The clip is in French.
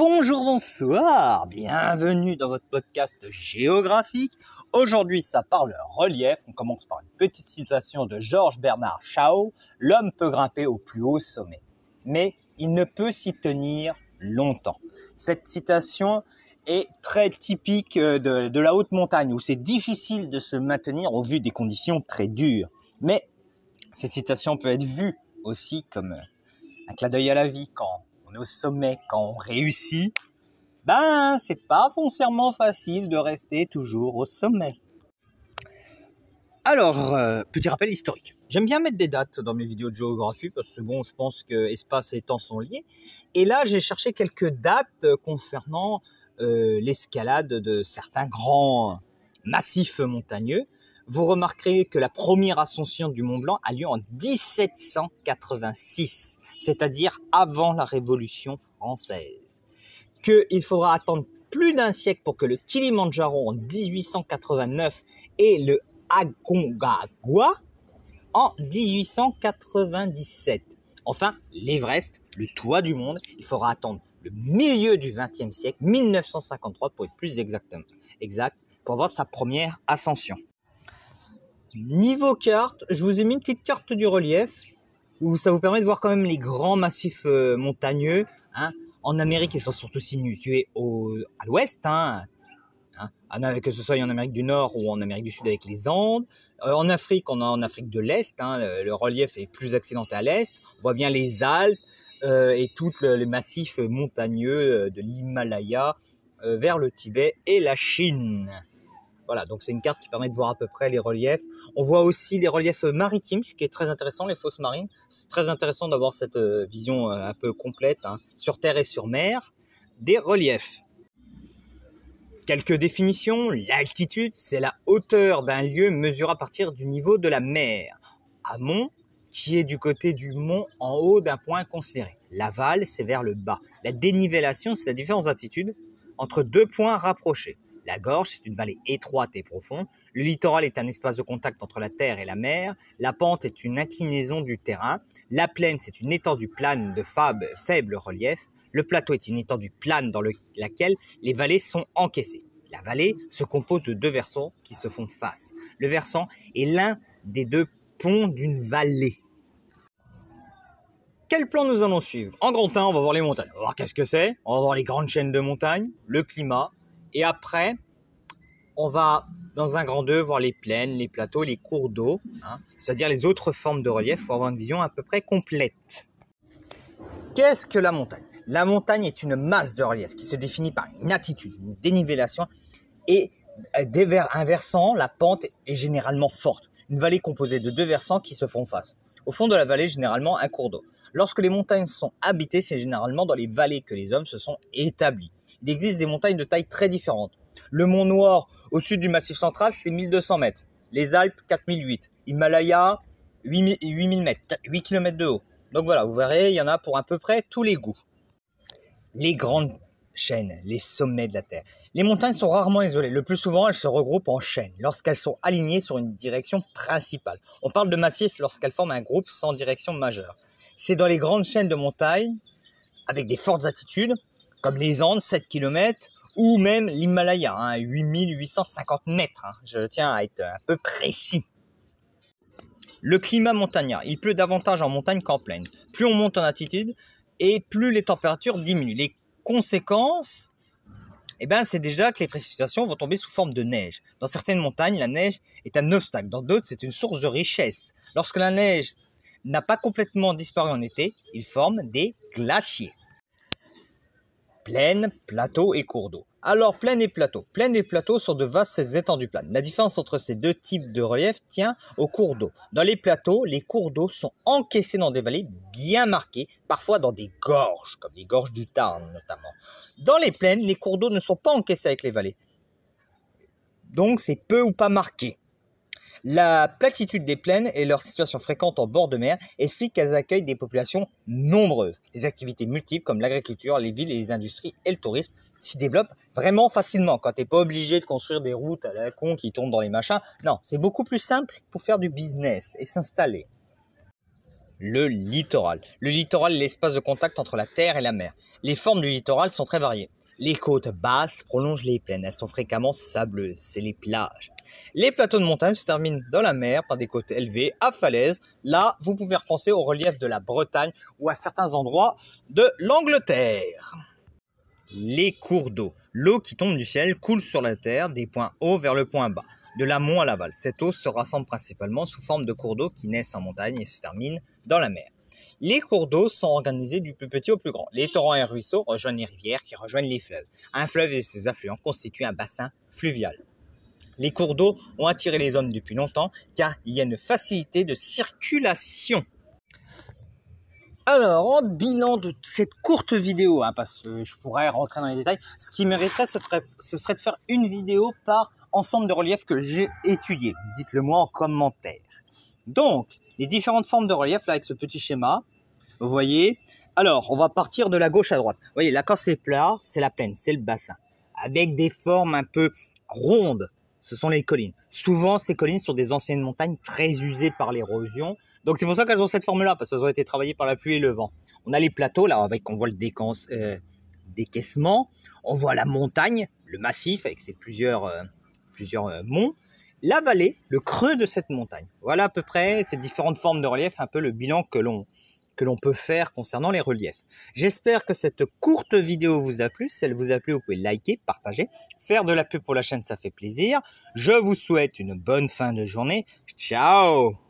Bonjour, bonsoir, bienvenue dans votre podcast géographique. Aujourd'hui, ça parle relief. On commence par une petite citation de Georges Bernard Shaw. L'homme peut grimper au plus haut sommet, mais il ne peut s'y tenir longtemps. Cette citation est très typique de la haute montagne où c'est difficile de se maintenir au vu des conditions très dures. Mais cette citation peut être vue aussi comme un clin d'œil à la vie. Quand on est au sommet, quand on réussit, c'est pas foncièrement facile de rester toujours au sommet. Alors, petit rappel historique. J'aime bien mettre des dates dans mes vidéos de géographie parce que bon, je pense que espace et temps sont liés. Et là, j'ai cherché quelques dates concernant l'escalade de certains grands massifs montagneux. Vous remarquerez que la première ascension du Mont Blanc a lieu en 1786, c'est-à-dire avant la Révolution française. Qu'il faudra attendre plus d'un siècle pour que le Kilimandjaro en 1889 et le Aconcagua en 1897. Enfin, l'Everest, le toit du monde, il faudra attendre le milieu du XXe siècle, 1953 pour être plus exact, pour voir sa première ascension. Niveau carte, je vous ai mis une petite carte du relief où ça vous permet de voir quand même les grands massifs montagneux. En Amérique, ils sont surtout situés à l'ouest, que ce soit en Amérique du Nord ou en Amérique du Sud avec les Andes. En Afrique, on a en Afrique de l'Est, le relief est plus accidenté à l'Est. On voit bien les Alpes et tous les massifs montagneux de l'Himalaya vers le Tibet et la Chine. Voilà, donc c'est une carte qui permet de voir à peu près les reliefs. On voit aussi les reliefs maritimes, ce qui est très intéressant, les fosses marines. C'est très intéressant d'avoir cette vision un peu complète, sur terre et sur mer, des reliefs. Quelques définitions. L'altitude, c'est la hauteur d'un lieu mesurée à partir du niveau de la mer. Amont, qui est du côté du mont en haut d'un point considéré. L'aval, c'est vers le bas. La dénivellation, c'est la différence d'altitude entre deux points rapprochés. La gorge, c'est une vallée étroite et profonde. Le littoral est un espace de contact entre la terre et la mer. La pente est une inclinaison du terrain. La plaine, c'est une étendue plane de faible relief. Le plateau est une étendue plane dans laquelle les vallées sont encaissées. La vallée se compose de deux versants qui se font face. Le versant est l'un des deux ponts d'une vallée. Quel plan nous allons suivre? En grand 1, on va voir les montagnes. On va voir qu'est-ce que c'est. On va voir les grandes chaînes de montagnes, le climat. Et après, on va, dans un grand 2, voir les plaines, les plateaux, les cours d'eau, c'est-à-dire les autres formes de relief pour avoir une vision à peu près complète. Qu'est-ce que la montagne? La montagne est une masse de relief qui se définit par une altitude, une dénivellation et un versant, la pente est généralement forte. Une vallée composée de deux versants qui se font face. Au fond de la vallée, généralement, un cours d'eau. Lorsque les montagnes sont habitées, c'est généralement dans les vallées que les hommes se sont établis. Il existe des montagnes de tailles très différentes. Le Mont Noir, au sud du Massif central, c'est 1200 mètres. Les Alpes, 4008. Himalaya, 8000 mètres, 8 km de haut. Donc voilà, vous verrez, il y en a pour à peu près tous les goûts. Les grandes chaînes, les sommets de la Terre. Les montagnes sont rarement isolées. Le plus souvent, elles se regroupent en chaînes lorsqu'elles sont alignées sur une direction principale. On parle de massifs lorsqu'elles forment un groupe sans direction majeure. C'est dans les grandes chaînes de montagnes, avec des fortes altitudes, comme les Andes, 7 km, ou même l'Himalaya, 8850 mètres. Je tiens à être un peu précis. Le climat montagnard, il pleut davantage en montagne qu'en plaine. Plus on monte en altitude, et plus les températures diminuent. Les conséquences, c'est déjà que les précipitations vont tomber sous forme de neige. Dans certaines montagnes, la neige est un obstacle. Dans d'autres, c'est une source de richesse. Lorsque la neige n'a pas complètement disparu en été, il forme des glaciers. Plaine, plateau et cours d'eau. Alors, plaine et plateau. Plaine et plateau sont de vastes étendues planes. La différence entre ces deux types de relief tient aux cours d'eau. Dans les plateaux, les cours d'eau sont encaissés dans des vallées bien marquées, parfois dans des gorges, comme les gorges du Tarn notamment. Dans les plaines, les cours d'eau ne sont pas encaissés avec les vallées. Donc, c'est peu ou pas marqué. La platitude des plaines et leur situation fréquente en bord de mer expliquent qu'elles accueillent des populations nombreuses. Les activités multiples comme l'agriculture, les villes et les industries et le tourisme s'y développent vraiment facilement. Quand tu n'es pas obligé de construire des routes à la con qui tombent dans les machins. Non, c'est beaucoup plus simple pour faire du business et s'installer. le littoral. Le littoral est l'espace de contact entre la terre et la mer. Les formes du littoral sont très variées. Les côtes basses prolongent les plaines, elles sont fréquemment sableuses, c'est les plages. Les plateaux de montagne se terminent dans la mer par des côtes élevées à falaises. Là, vous pouvez repenser au relief de la Bretagne ou à certains endroits de l'Angleterre. Les cours d'eau. L'eau qui tombe du ciel coule sur la terre des points hauts vers le point bas, de l'amont à l'aval. Cette eau se rassemble principalement sous forme de cours d'eau qui naissent en montagne et se terminent dans la mer. Les cours d'eau sont organisés du plus petit au plus grand. Les torrents et ruisseaux rejoignent les rivières qui rejoignent les fleuves. Un fleuve et ses affluents constituent un bassin fluvial. Les cours d'eau ont attiré les hommes depuis longtemps car il y a une facilité de circulation. Alors, en bilan de cette courte vidéo, parce que je pourrais rentrer dans les détails, ce qui mériterait, ce serait de faire une vidéo par ensemble de reliefs que j'ai étudiés. Dites-le moi en commentaire. Donc, les différentes formes de relief, là, avec ce petit schéma, vous voyez. Alors, on va partir de la gauche à droite. Vous voyez, là, quand c'est plat, c'est la plaine, c'est le bassin. Avec des formes un peu rondes, ce sont les collines. Souvent, ces collines sont des anciennes montagnes très usées par l'érosion. Donc, c'est pour ça qu'elles ont cette forme-là, parce qu'elles ont été travaillées par la pluie et le vent. On a les plateaux, là, avec on voit le décaissement. On voit la montagne, le massif, avec ses plusieurs monts. La vallée, le creux de cette montagne. Voilà à peu près ces différentes formes de relief, un peu le bilan que l'on peut faire concernant les reliefs. J'espère que cette courte vidéo vous a plu. Si elle vous a plu, vous pouvez liker, partager, faire de la pub pour la chaîne, ça fait plaisir. Je vous souhaite une bonne fin de journée. Ciao!